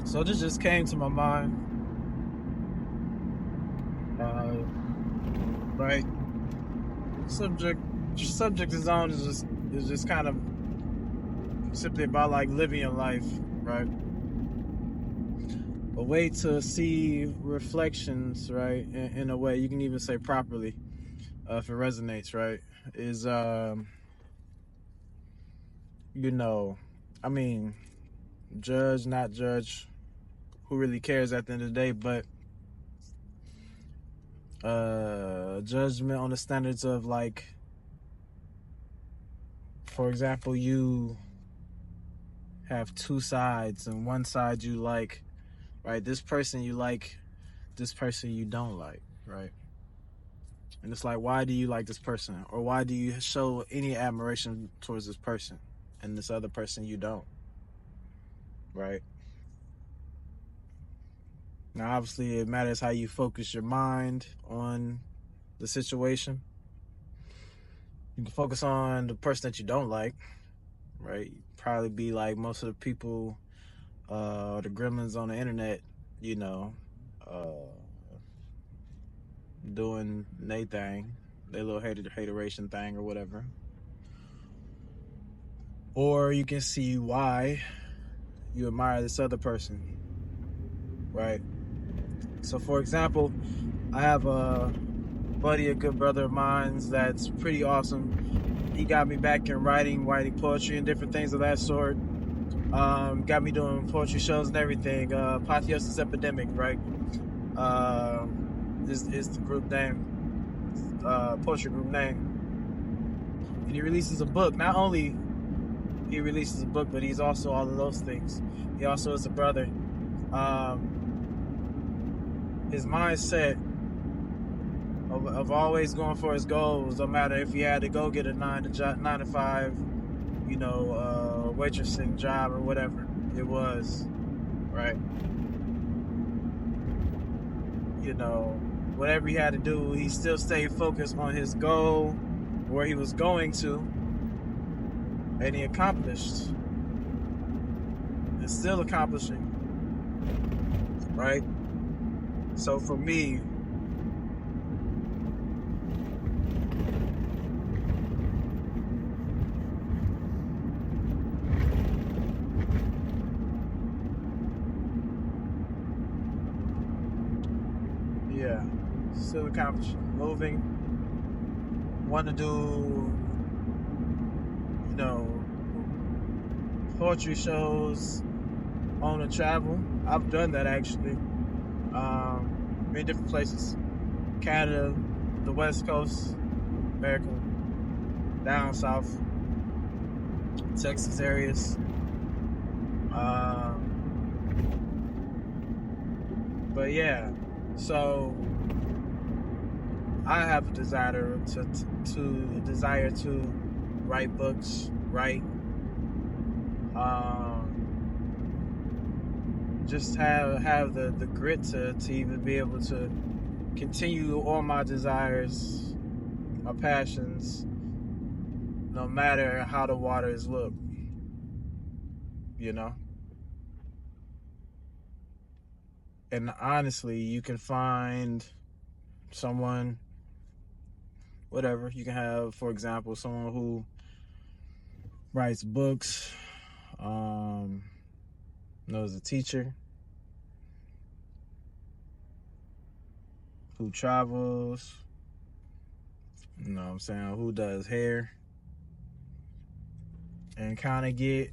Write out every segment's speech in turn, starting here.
So this just came to my mind. Right. Subject is on is just kind of simply about like living your life, right? A way to see reflections, right? In a way you can even say properly, if it resonates, right? Is you know, I mean, judge, not judge. Who really cares at the end of the day? But judgment on the standards of like, for example, you have two sides, and one side you like, right? This person you like, this person you don't like, right? And it's like, why do you like this person? Or why do you show any admiration towards this person and this other person you don't, right? Now, obviously, it matters how you focus your mind on the situation. You can focus on the person that you don't like, right? Probably be like most of the people, the gremlins on the internet, you know, doing their thing, their little hateration thing or whatever. Or you can see why you admire this other person, right? So, for example, I have a buddy, a good brother of mine that's pretty awesome. He got me back in writing poetry and different things of that sort. Got me doing poetry shows and everything. Apotheosis Epidemic, right? Is the group name, poetry group name. And he releases a book. Not only he releases a book, but he's also all of those things. He also is a brother. His mindset of always going for his goals, no matter if he had to go get a 9 to 5, waitressing job or whatever it was, right? Whatever he had to do, he still stayed focused on his goal, where he was going to, and he accomplished. And still accomplishing, right? So for me, yeah, still accomplishing, moving, want to do, poetry shows, on the travel. I've done that actually. Many different places. Canada, the West Coast, America, down south, Texas areas. But yeah, so I have a desire to write books, write, just have the grit to even be able to continue all my desires, my passions, no matter how the waters look, And honestly, you can find someone, whatever. You can have, for example, someone who writes books, knows a teacher, who travels, who does hair, and kind of get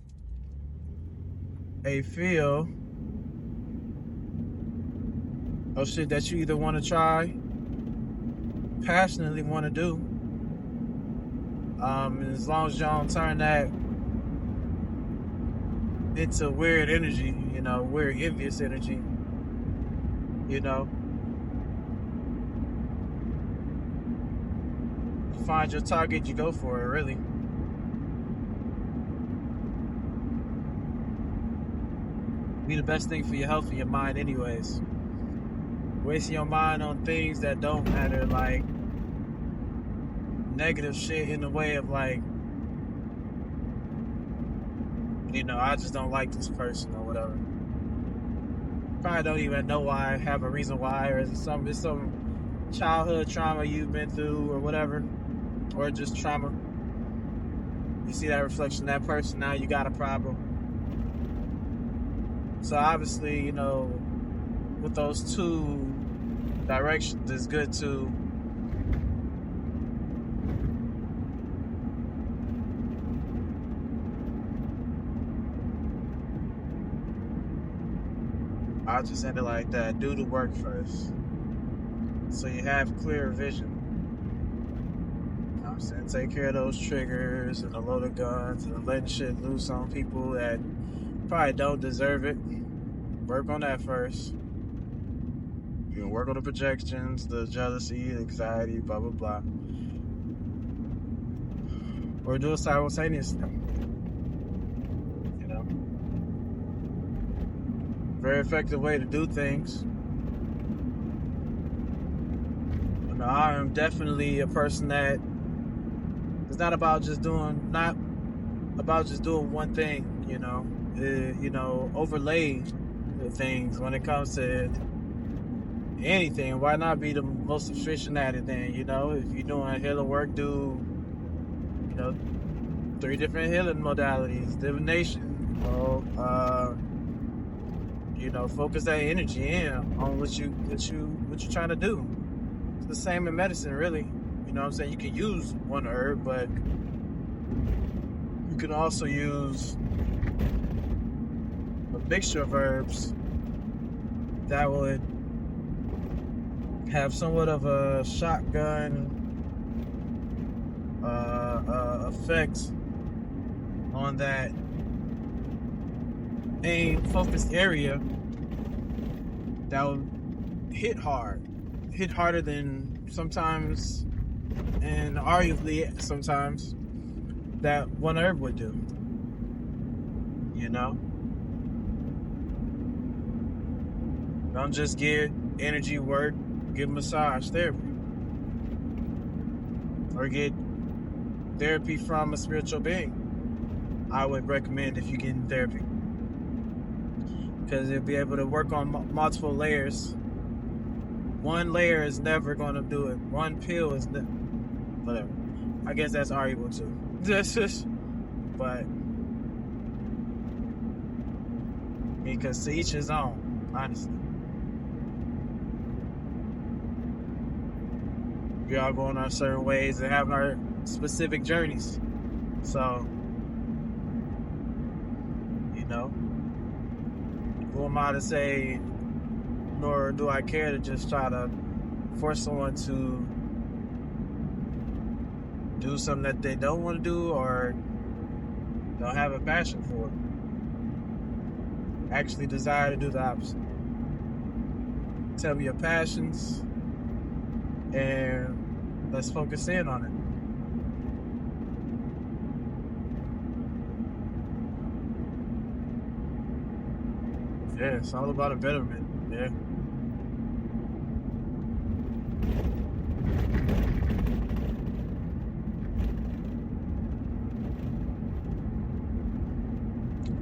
a feel of shit that you either want to try, passionately want to do, and as long as you don't turn that into weird energy, weird envious energy, find your target, you go for it, really. Be the best thing for your health and your mind anyways. Wasting your mind on things that don't matter, like negative shit in the way of like, I just don't like this person or whatever. Probably don't even know why, have a reason why, or it's some childhood trauma you've been through or whatever, or just trauma. You see that reflection of that person, now you got a problem. So obviously, you know, with those two directions, it's good to I'll just end it like that. Do the work first, so you have clear vision. You know what I'm saying? Take care of those triggers and the loaded guns and letting shit loose on people that probably don't deserve it. Work on that first. You can work on the projections, the jealousy, the anxiety, blah blah blah, or do it simultaneously. You know, very effective way to do things. You know, I am definitely a person that it's not about just doing one thing. You know, overlay the things when it comes to anything. Why not be the most efficient at it then? You know, if you're doing healing work, do, you know, 3 different healing modalities, divination, you know, focus that energy in on what you're trying to do. It's the same in medicine, really. You know what I'm saying? You can use one herb, but you can also use a mixture of herbs that would have somewhat of a shotgun effect on that main focused area that will hit harder than sometimes, and arguably sometimes, that one herb would do. You know, don't just get energy work, get massage therapy, or get therapy from a spiritual being. I would recommend if you get in therapy, because you'll be able to work on multiple layers. One layer is never going to do it. One pill is whatever. I guess that's arguable too. But because to each his own, honestly. We all going our certain ways and having our specific journeys. So, you know, who am I to say, nor do I care to just try to force someone to do something that they don't want to do or don't have a passion for. Actually desire to do the opposite. Tell me your passions and let's focus in on it. Yeah, it's all about a betterment. Yeah.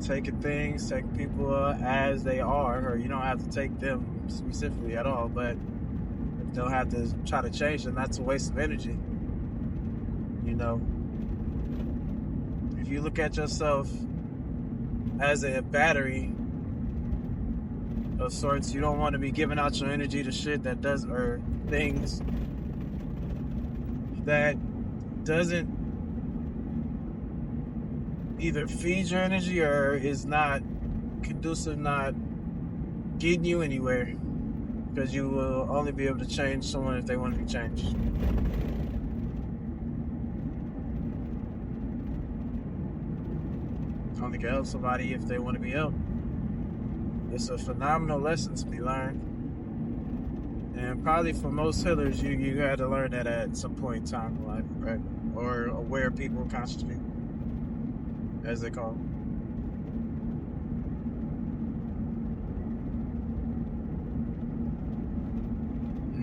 Taking things, taking people as they are, or you don't have to take them specifically at all, but you don't have to try to change them. That's a waste of energy. You know, if you look at yourself as a battery of sorts, you don't want to be giving out your energy to shit that does, or things that doesn't either feed your energy or is not conducive, not getting you anywhere, because you will only be able to change someone if they want to be changed. Only can help somebody if they want to be helped. It's a phenomenal lesson to be learned, and probably for most healers, you had to learn that at some point in time in life, right? Or aware people, conscious people, as they call them.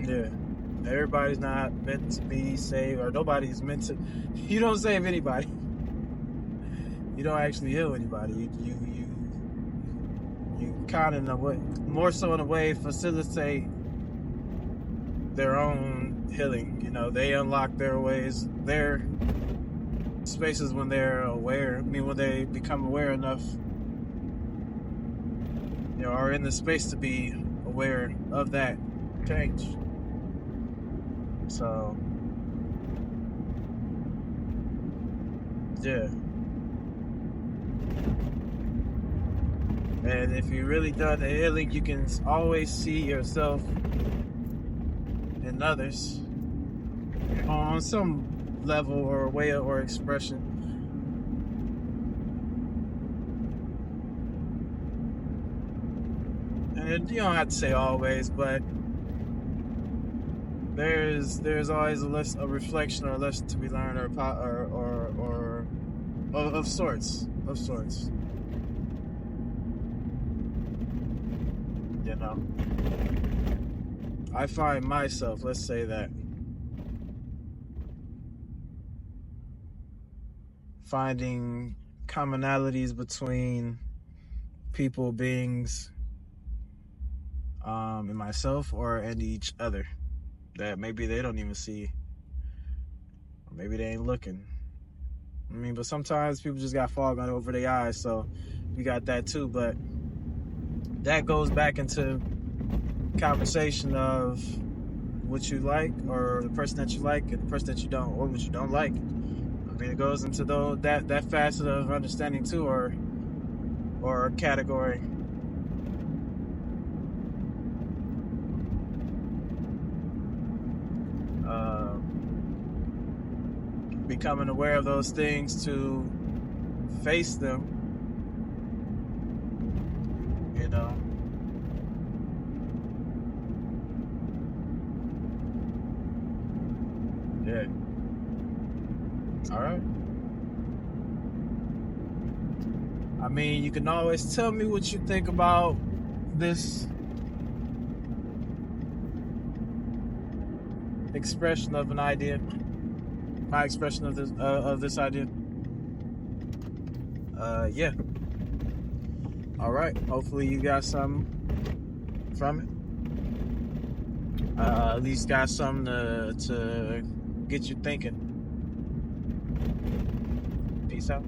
Yeah. Everybody's not meant to be saved, or nobody's meant to. You don't save anybody. You don't actually heal anybody. you kind of in a way, more so in a way, facilitate their own healing. You know, they unlock their ways, their spaces when they're aware. I mean, when they become aware enough, you know, are in the space to be aware of that change. So, yeah. And if you really done the healing, you can always see yourself in others on some level or way or expression. And you don't have to say always, but there's always a reflection or a lesson to be learned, or of sorts. You know, I find myself, let's say that, finding commonalities between people, beings, and myself, or and each other, that maybe they don't even see, or maybe they ain't looking. I mean, but sometimes people just got fog over their eyes, so we got that too. But that goes back into conversation of what you like, or the person that you like, and the person that you don't, or what you don't like. I mean, it goes into that facet of understanding too, or category. Becoming aware of those things to face them, you know. Yeah. All right. I mean, you can always tell me what you think about this expression of an idea. My expression of this idea. Yeah. All right. Hopefully you got something from it. At least got something to get you thinking. Peace out.